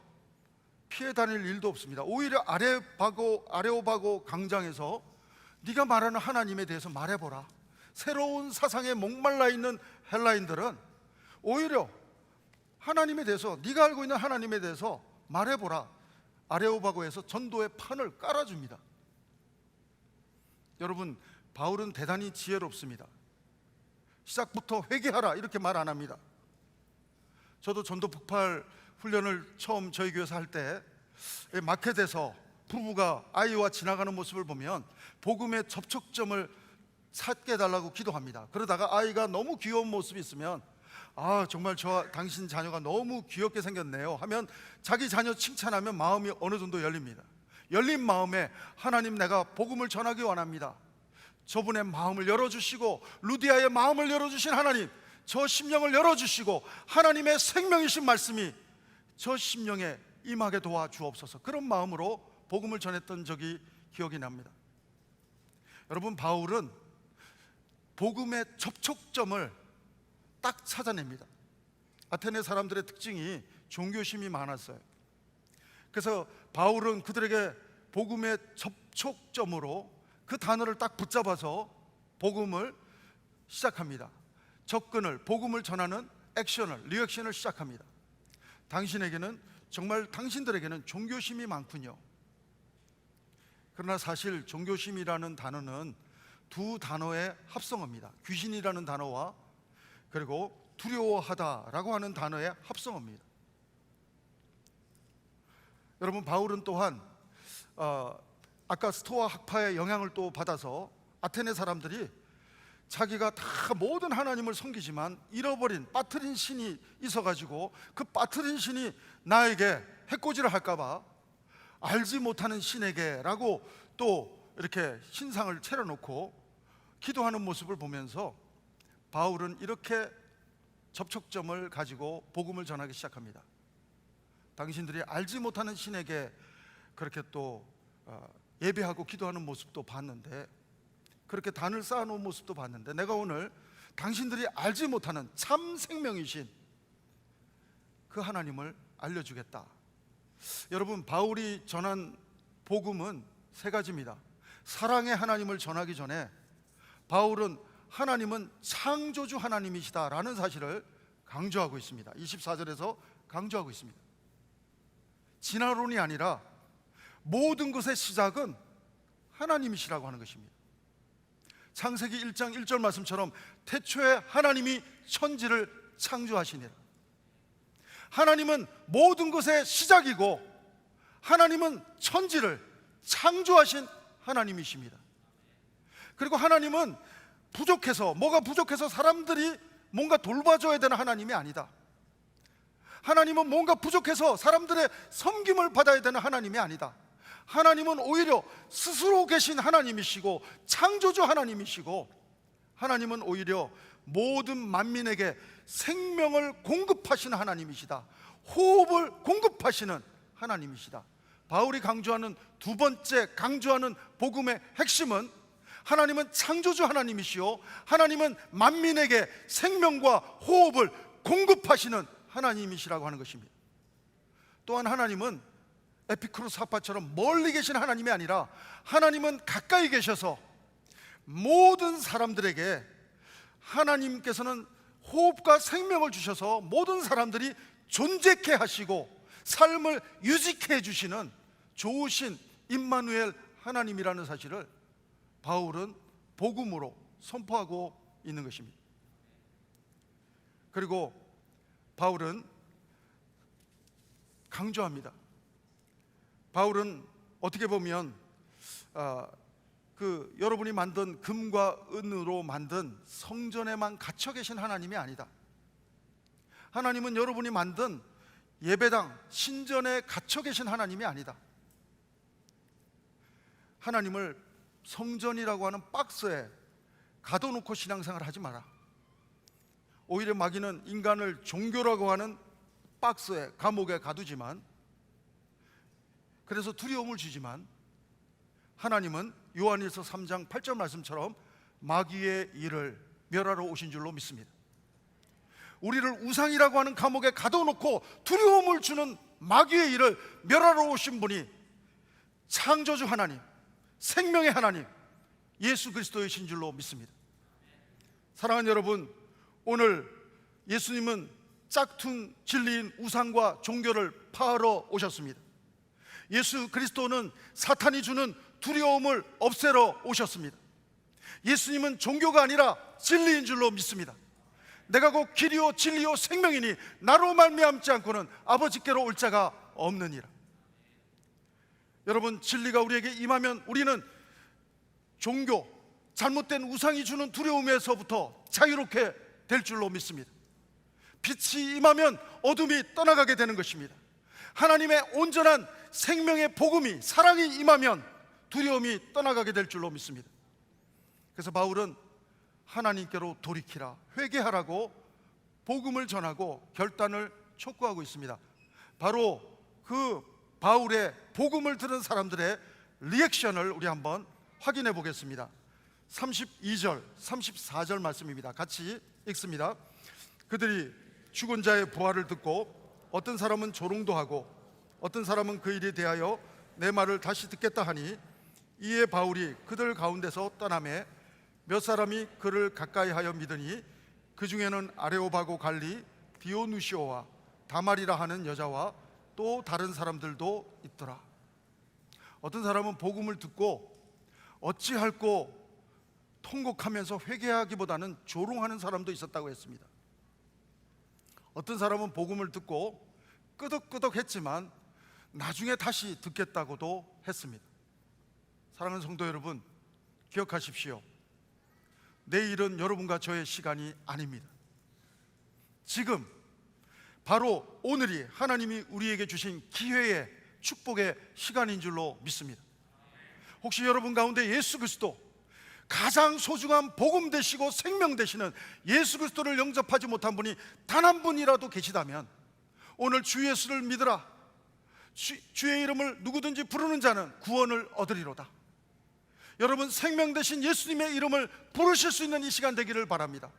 피해 다닐 일도 없습니다. 오히려 아레오바고 광장에서 네가 말하는 하나님에 대해서 말해보라. 새로운 사상에 목말라 있는 헬라인들은 오히려 하나님에 대해서, 네가 알고 있는 하나님에 대해서 말해보라. 아레오바고에서 전도의 판을 깔아줍니다. 여러분, 바울은 대단히 지혜롭습니다. 시작부터 회개하라 이렇게 말 안 합니다. 저도 전도 북팔 훈련을 처음 저희 교회에서 할 때 마켓에서 부부가 아이와 지나가는 모습을 보면 복음의 접촉점을 찾게 해달라고 기도합니다. 그러다가 아이가 너무 귀여운 모습이 있으면 정말 당신 자녀가 너무 귀엽게 생겼네요 하면 자기 자녀 칭찬하면 마음이 어느 정도 열립니다. 열린 마음에 하나님, 내가 복음을 전하기 원합니다. 저분의 마음을 열어주시고 루디아의 마음을 열어주신 하나님, 저 심령을 열어주시고 하나님의 생명이신 말씀이 저 심령에 임하게 도와주옵소서. 그런 마음으로 복음을 전했던 적이 기억이 납니다. 여러분, 바울은 복음의 접촉점을 딱 찾아냅니다. 아테네 사람들의 특징이 종교심이 많았어요. 그래서 바울은 그들에게 복음의 접촉점으로 그 단어를 딱 붙잡아서 복음을 시작합니다. 접근을, 복음을 전하는 액션을, 리액션을 시작합니다. 당신들에게는 종교심이 많군요. 그러나 사실 종교심이라는 단어는 두 단어의 합성어입니다. 귀신이라는 단어와 그리고 두려워하다라고 하는 단어의 합성어입니다. 여러분, 바울은 또한 아까 스토아 학파의 영향을 또 받아서 아테네 사람들이 자기가 다 모든 하나님을 섬기지만 잃어버린 빠뜨린 신이 있어가지고 그 빠뜨린 신이 나에게 해코지를 할까봐 알지 못하는 신에게라고 또 이렇게 신상을 차려놓고 기도하는 모습을 보면서 바울은 이렇게 접촉점을 가지고 복음을 전하기 시작합니다. 당신들이 알지 못하는 신에게 그렇게 또 예배하고 기도하는 모습도 봤는데, 그렇게 단을 쌓아놓은 모습도 봤는데, 내가 오늘 당신들이 알지 못하는 참 생명이신 그 하나님을 알려주겠다. 여러분, 바울이 전한 복음은 세 가지입니다. 사랑의 하나님을 전하기 전에 바울은 하나님은 창조주 하나님이시다라는 사실을 강조하고 있습니다. 24절에서 강조하고 있습니다. 진화론이 아니라 모든 것의 시작은 하나님이시라고 하는 것입니다. 창세기 1장 1절 말씀처럼 태초에 하나님이 천지를 창조하시니라. 하나님은 모든 것의 시작이고 하나님은 천지를 창조하신 하나님이십니다. 그리고 하나님은 뭐가 부족해서 사람들이 뭔가 돌봐줘야 되는 하나님이 아니다. 하나님은 뭔가 부족해서 사람들의 섬김을 받아야 되는 하나님이 아니다. 하나님은 오히려 스스로 계신 하나님이시고 창조주 하나님이시고, 하나님은 오히려 모든 만민에게 생명을 공급하시는 하나님이시다. 호흡을 공급하시는 하나님이시다. 바울이 강조하는 두 번째 강조하는 복음의 핵심은 하나님은 창조주 하나님이시요 하나님은 만민에게 생명과 호흡을 공급하시는 하나님이시라고 하는 것입니다. 또한 하나님은 에피쿠로스 학파처럼 멀리 계신 하나님이 아니라 하나님은 가까이 계셔서 모든 사람들에게 하나님께서는 호흡과 생명을 주셔서 모든 사람들이 존재케 하시고 삶을 유지케 해주시는 좋으신 임마누엘 하나님이라는 사실을 바울은 복음으로 선포하고 있는 것입니다. 그리고 바울은 강조합니다. 바울은 어떻게 보면 여러분이 만든 금과 은으로 만든 성전에만 갇혀 계신 하나님이 아니다. 하나님은 여러분이 만든 예배당, 신전에 갇혀 계신 하나님이 아니다. 하나님을 성전이라고 하는 박스에 가둬놓고 신앙생활을 하지 마라. 오히려 마귀는 인간을 종교라고 하는 박스에, 감옥에 가두지만, 그래서 두려움을 주지만, 하나님은 요한일서 3장 8절 말씀처럼 마귀의 일을 멸하러 오신 줄로 믿습니다. 우리를 우상이라고 하는 감옥에 가둬놓고 두려움을 주는 마귀의 일을 멸하러 오신 분이 창조주 하나님, 생명의 하나님 예수 그리스도이신 줄로 믿습니다. 사랑하는 여러분, 오늘 예수님은 짝퉁 진리인 우상과 종교를 파하러 오셨습니다. 예수 그리스도는 사탄이 주는 두려움을 없애러 오셨습니다. 예수님은 종교가 아니라 진리인 줄로 믿습니다. 내가 곧 길이요 진리요 생명이니 나로 말미암지 않고는 아버지께로 올 자가 없느니라. 여러분, 진리가 우리에게 임하면 우리는 종교, 잘못된 우상이 주는 두려움에서부터 자유롭게 될 줄로 믿습니다. 빛이 임하면 어둠이 떠나가게 되는 것입니다. 하나님의 온전한 생명의 복음이, 사랑이 임하면 두려움이 떠나가게 될 줄로 믿습니다. 그래서 바울은 하나님께로 돌이키라, 회개하라고 복음을 전하고 결단을 촉구하고 있습니다. 바로 그 바울의 복음을 들은 사람들의 리액션을 우리 한번 확인해 보겠습니다. 32절, 34절 말씀입니다. 같이 읽습니다. 그들이 죽은 자의 부활을 듣고 어떤 사람은 조롱도 하고 어떤 사람은 그 일에 대하여 내 말을 다시 듣겠다 하니, 이에 바울이 그들 가운데서 떠나매 몇 사람이 그를 가까이 하여 믿으니 그 중에는 아레오바고 갈리, 디오누시오와 다말이라 하는 여자와 또 다른 사람들도 있더라. 어떤 사람은 복음을 듣고 어찌할꼬 통곡하면서 회개하기보다는 조롱하는 사람도 있었다고 했습니다. 어떤 사람은 복음을 듣고 끄덕끄덕했지만 나중에 다시 듣겠다고도 했습니다. 사랑하는 성도 여러분, 기억하십시오. 내일은 여러분과 저의 시간이 아닙니다. 지금 바로 오늘이 하나님이 우리에게 주신 기회의 축복의 시간인 줄로 믿습니다. 혹시 여러분 가운데 예수 그리스도, 가장 소중한 복음 되시고 생명 되시는 예수 그리스도를 영접하지 못한 분이 단 한 분이라도 계시다면 오늘 주 예수를 믿으라, 주의 이름을 누구든지 부르는 자는 구원을 얻으리로다. 여러분, 생명 되신 예수님의 이름을 부르실 수 있는 이 시간 되기를 바랍니다.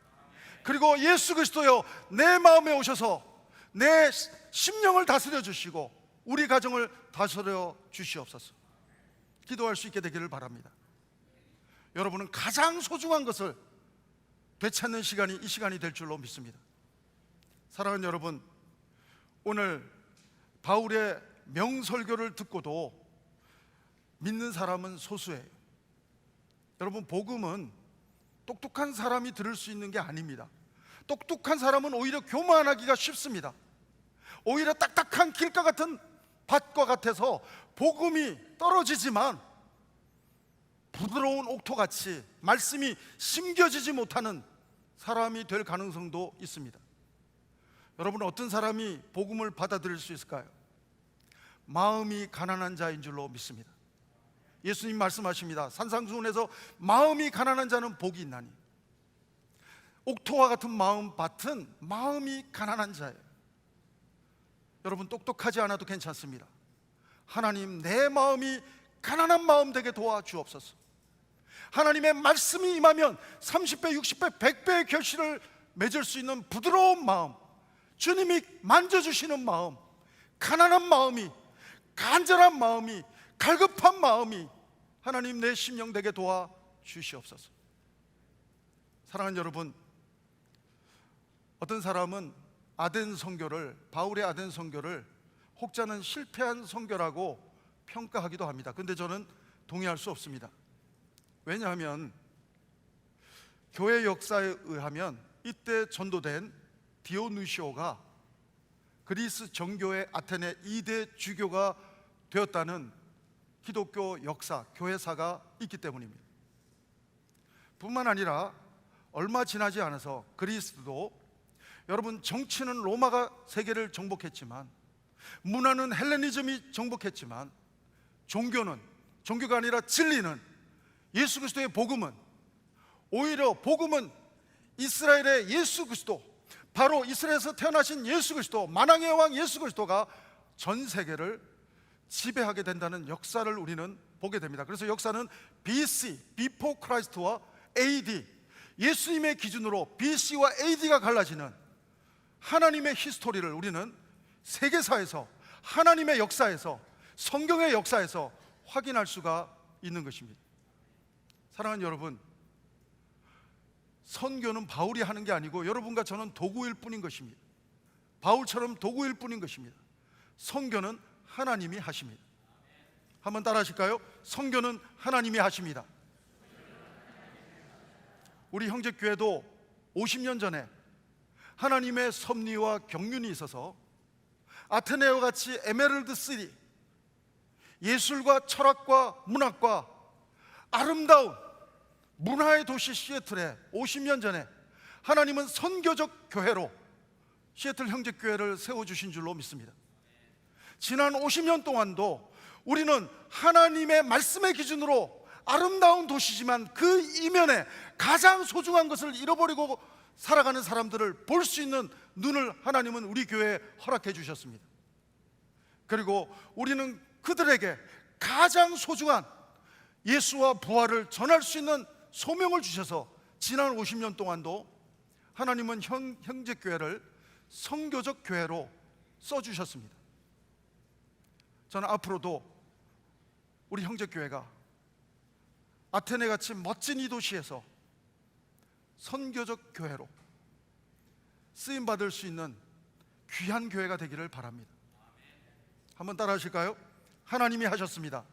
그리고 예수 그리스도여, 내 마음에 오셔서 내 심령을 다스려 주시고 우리 가정을 다스려 주시옵소서. 기도할 수 있게 되기를 바랍니다. 여러분은 가장 소중한 것을 되찾는 시간이 이 시간이 될 줄로 믿습니다. 사랑하는 여러분, 오늘 바울의 명설교를 듣고도 믿는 사람은 소수예요. 여러분, 복음은 똑똑한 사람이 들을 수 있는 게 아닙니다. 똑똑한 사람은 오히려 교만하기가 쉽습니다. 오히려 딱딱한 길가 같은 밭과 같아서 복음이 떨어지지만 부드러운 옥토같이 말씀이 심겨지지 못하는 사람이 될 가능성도 있습니다. 여러분, 어떤 사람이 복음을 받아들일 수 있을까요? 마음이 가난한 자인 줄로 믿습니다. 예수님 말씀하십니다. 산상수훈에서 마음이 가난한 자는 복이 있나니. 옥토와 같은 밭은 마음이 가난한 자예요. 여러분, 똑똑하지 않아도 괜찮습니다. 하나님, 내 마음이 가난한 마음 되게 도와주옵소서. 하나님의 말씀이 임하면 30배, 60배, 100배의 결실을 맺을 수 있는 부드러운 마음, 주님이 만져주시는 마음, 가난한 마음이, 간절한 마음이, 갈급한 마음이 하나님 내 심령 되게 도와주시옵소서. 사랑하는 여러분, 어떤 사람은 아덴 선교를, 바울의 아덴 선교를 혹자는 실패한 선교라고 평가하기도 합니다. 근데 저는 동의할 수 없습니다. 왜냐하면 교회 역사에 의하면 이때 전도된 디오누시오가 그리스 정교의 아테네 2대 주교가 되었다는 기독교 역사, 교회사가 있기 때문입니다. 뿐만 아니라 얼마 지나지 않아서 그리스도, 여러분, 정치는 로마가 세계를 정복했지만, 문화는 헬레니즘이 정복했지만, 종교가 아니라 진리는, 예수 그리스도의 복음은, 오히려 복음은 이스라엘의 예수 그리스도, 바로 이스라엘에서 태어나신 예수 그리스도, 만왕의 왕 예수 그리스도가 전 세계를 지배하게 된다는 역사를 우리는 보게 됩니다. 그래서 역사는 BC, Before Christ와 AD, 예수님의 기준으로 BC와 AD가 갈라지는 하나님의 히스토리를 우리는 세계사에서, 하나님의 역사에서, 성경의 역사에서 확인할 수가 있는 것입니다. 사랑하는 여러분, 선교는 바울이 하는 게 아니고 여러분과 저는 도구일 뿐인 것입니다. 바울처럼 도구일 뿐인 것입니다. 선교는 하나님이 하십니다. 한번 따라 하실까요? 선교는 하나님이 하십니다. 우리 형제교회도 50년 전에 하나님의 섭리와 경륜이 있어서 아테네와 같이 에메랄드 시티, 예술과 철학과 문학과 아름다운 문화의 도시 시애틀에 50년 전에 하나님은 선교적 교회로 시애틀 형제교회를 세워주신 줄로 믿습니다. 지난 50년 동안도 우리는 하나님의 말씀의 기준으로 아름다운 도시지만 그 이면에 가장 소중한 것을 잃어버리고 살아가는 사람들을 볼 수 있는 눈을 하나님은 우리 교회에 허락해 주셨습니다. 그리고 우리는 그들에게 가장 소중한 예수와 부활을 전할 수 있는 소명을 주셔서 지난 50년 동안도 하나님은 형제교회를 선교적 교회로 써주셨습니다. 저는 앞으로도 우리 형제교회가 아테네같이 멋진 이 도시에서 선교적 교회로 쓰임받을 수 있는 귀한 교회가 되기를 바랍니다. 한번 따라 하실까요? 하나님이 하셨습니다.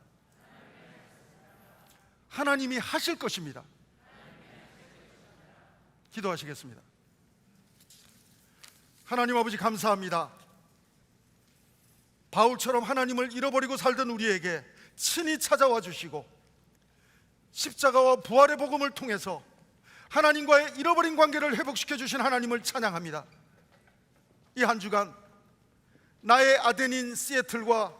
하나님이 하실 것입니다. 기도하시겠습니다. 하나님 아버지, 감사합니다. 바울처럼 하나님을 잃어버리고 살던 우리에게 친히 찾아와 주시고 십자가와 부활의 복음을 통해서 하나님과의 잃어버린 관계를 회복시켜 주신 하나님을 찬양합니다. 이 한 주간 나의 아덴인 시애틀과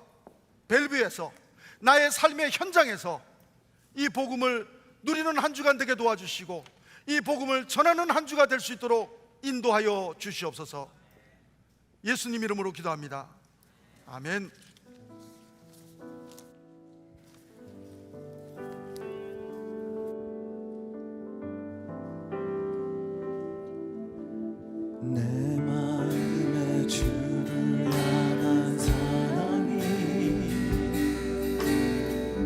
벨뷰에서, 나의 삶의 현장에서 이 복음을 누리는 한 주간 되게 도와주시고 이 복음을 전하는 한 주가 될 수 있도록 인도하여 주시옵소서. 예수님 이름으로 기도합니다. 아멘. 내 마음에 주를 향한 사랑이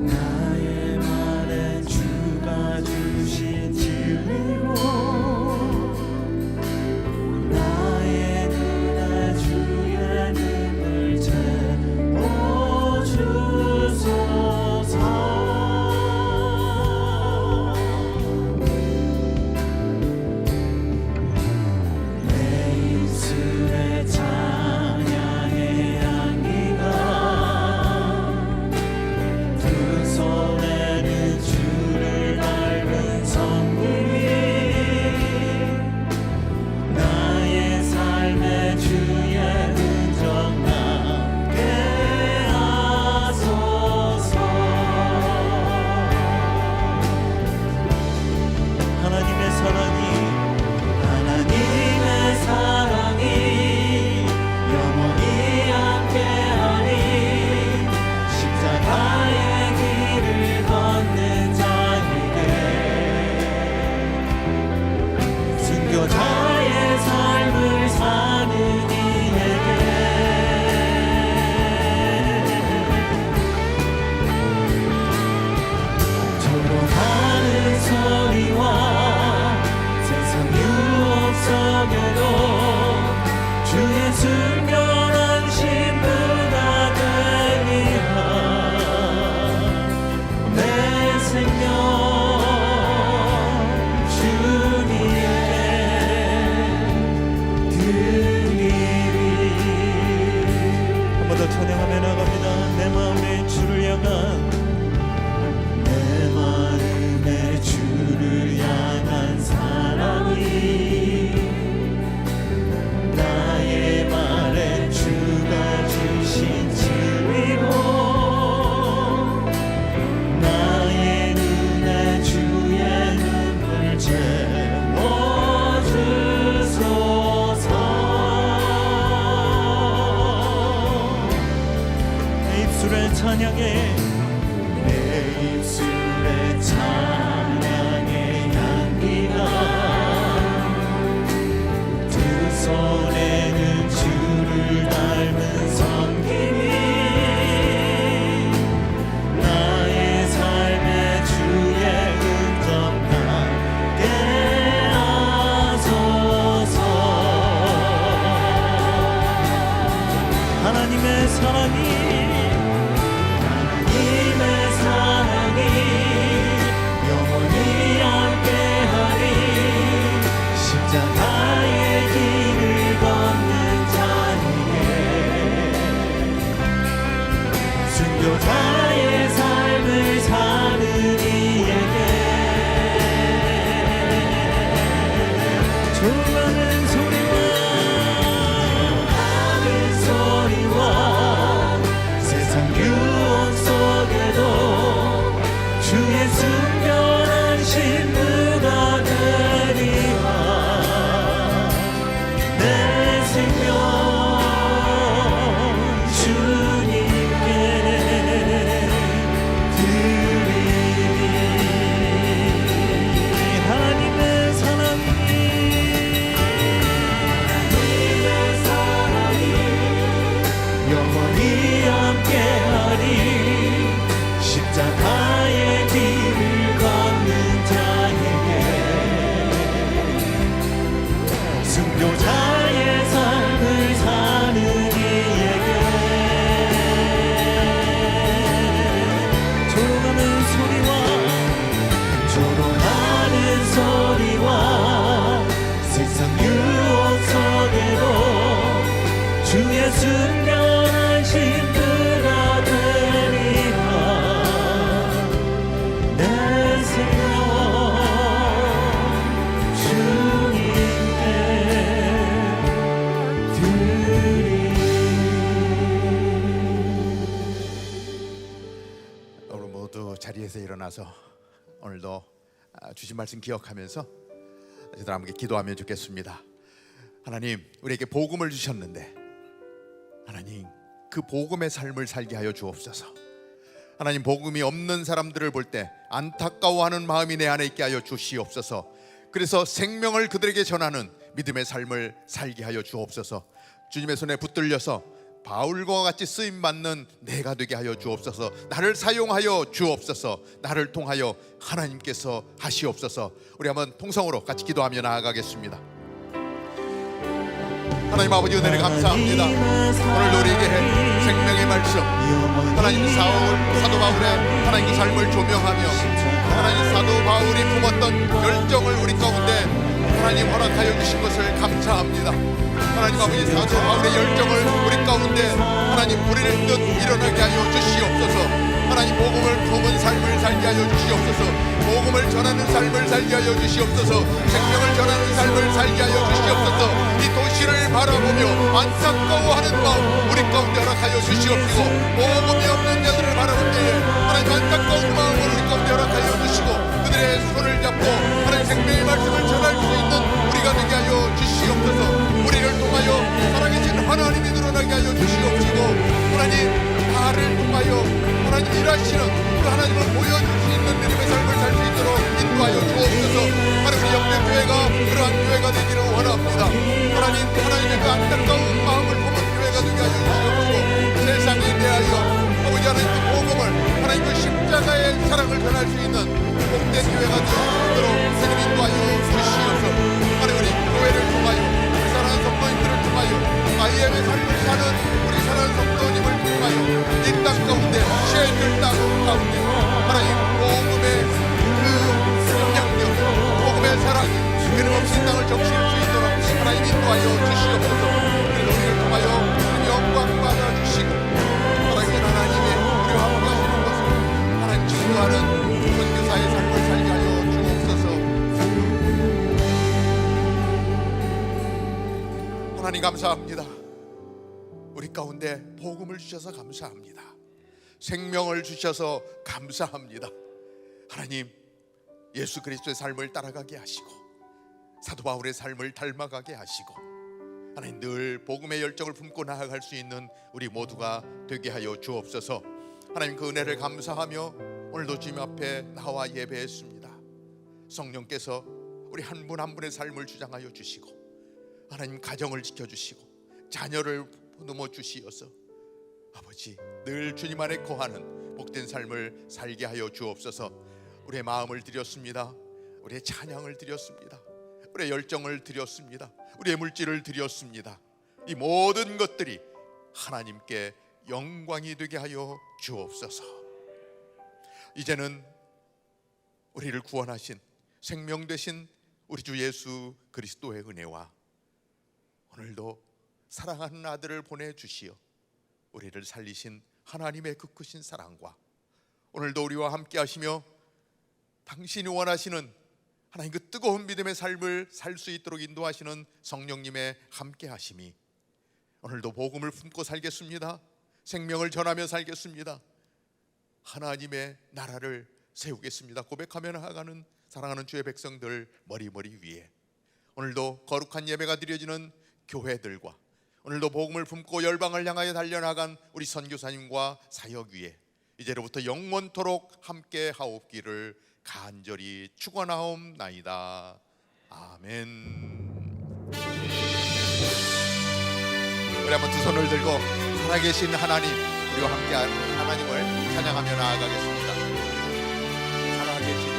나의 말에 주가 주신 진리고 나의 눈에 주의 눈을 채워주소서. 내 전하신 누가 되리라 내 생명 주님께 드리니 하나님의 사랑이 영원히 함께하리 십자가의 길을 걷는 자에게 순교자의 삶을 사는 이에게 조롱하는 소리와 조롱하는 소리와 세상 유혹 속에도 주의 순결하신 그가 되리라 내 생명 주님께 드리니 오늘 모두 자리에서 일어나서 오늘도 주신 말씀 기억하면서 저희들 함께 기도하면 좋겠습니다. 하나님, 우리에게 복음을 주셨는데 하나님, 그 복음의 삶을 살게 하여 주옵소서. 하나님, 복음이 없는 사람들을 볼 때 안타까워하는 마음이 내 안에 있게 하여 주시옵소서. 그래서 생명을 그들에게 전하는 믿음의 삶을 살게 하여 주옵소서. 주님의 손에 붙들려서 바울과 같이 쓰임 받는 내가 되게 하여 주옵소서. 나를 사용하여 주옵소서. 나를 통하여 하나님께서 하시옵소서. 우리 한번 통성으로 같이 기도하며 나아가겠습니다. 하나님 아버지, 은혜를 감사합니다. 오늘도 우리에게 생명의 말씀, 하나님 사도 바울의 하나님 그 삶을 조명하며 하나님 사도 바울이 품었던 열정을 우리 가운데 하나님 허락하여 주신 것을 감사합니다. 하나님 아버지, 사도 바울의 열정을 우리 가운데 하나님 우리를 뜻 일어나게 하여 주시옵소서. 하나님 복음을 품은 삶을 살게 하여 주시옵소서. 복음을 전하는 삶을 살게 하여 주시옵소서. 생명을 전하는 삶을 살게 하여 주시옵소서. 이 도시를 바라보며 안타까워하는 마음 우리 가운데 허락하여 주시옵시고, 복음이 없는 자들을 바라볼 때에 하나님 안타까운 마음을 우리 가운데 허락하여 주시고, 그들의 손을 잡고 하나님 생명의 말씀을 전할 수 있는 우리가 되게 하여 주시옵소서. 우리를 통하여 살아계신 하나님이 드러나게 하여 주시옵시고, 하나님 나를 통하여 하나님 일하시는 그 하나님을 보여줄 수 있는 믿음의 삶을 살 수 있도록 인도하여 주옵소서. 하나님 역대교회가 그러한 교회가 되기를 원합니다. 하나님의 그 안타까운 마음을 품은 교회가 되게 하여 주시옵시고, 세상에 대하여 아버지 하나님 그 복음을 하나님 그 십자가의 사랑을 전할 수 있는 복된 교회가 되어 있도록 주님 인도하여 주시옵소서. 하나님 우리 교회를 통하여 우리 사랑하는 성도님들을 통하여 IM의 삶을 사는 우리 사랑하는 성도님을 통하여 이 땅 가운데 쉐들 땅 가운데 하나님 복음의 그 영향력, 복음의 사랑이 끊임없이 땅을 적실 수 있도록 하나님 인도하여 주시옵소서. 그래서 우리를 통하여 영광 받아주시고 하나님 하나님의 우리와 함께 하시는 것을 하나님 증거하는 선교사의 삶을 살게 하여 주옵소서. 하나님 감사합니다. 우리 가운데 복음을 주셔서 감사합니다. 생명을 주셔서 감사합니다. 하나님, 예수 그리스도의 삶을 따라가게 하시고 사도 바울의 삶을 닮아가게 하시고 하나님 늘 복음의 열정을 품고 나아갈 수 있는 우리 모두가 되게 하여 주옵소서. 하나님 그 은혜를 감사하며 오늘도 주님 앞에 나와 예배했습니다. 성령께서 우리 한 분 한 분의 삶을 주장하여 주시고 하나님 가정을 지켜주시고 자녀를 넘어 주시어서 아버지 늘 주님 안에 거하는 복된 삶을 살게 하여 주옵소서. 우리의 마음을 드렸습니다. 우리의 찬양을 드렸습니다. 우리의 열정을 드렸습니다. 우리의 물질을 드렸습니다. 이 모든 것들이 하나님께 영광이 되게 하여 주옵소서. 이제는 우리를 구원하신 생명 되신 우리 주 예수 그리스도의 은혜와 오늘도 사랑하는 아들을 보내주시어 우리를 살리신 하나님의 그 크신 사랑과 오늘도 우리와 함께 하시며 당신이 원하시는 하나님 그 뜨거운 믿음의 삶을 살 수 있도록 인도하시는 성령님의 함께 하심이 오늘도 복음을 품고 살겠습니다. 생명을 전하며 살겠습니다. 하나님의 나라를 세우겠습니다 고백하며 나아가는 사랑하는 주의 백성들 머리 위에 오늘도 거룩한 예배가 드려지는 교회들과 오늘도 복음을 품고 열방을 향하여 달려나간 우리 선교사님과 사역 위에 이제로부터 영원토록 함께 하옵기를 간절히 축원하옵나이다. 아멘. 우리 한번 두 손을 들고 살아계신 하나님, 우리와 함께한 하나님을 찬양하며 나아가겠습니다. 살아계신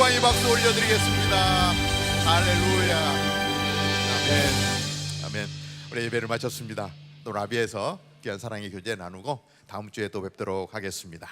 영광의 박수 올려드리겠습니다. 할렐루야. 아멘. 아멘. 우리 예배를 마쳤습니다. 또 라비에서 귀한 사랑의 교제 나누고 다음 주에 또 뵙도록 하겠습니다.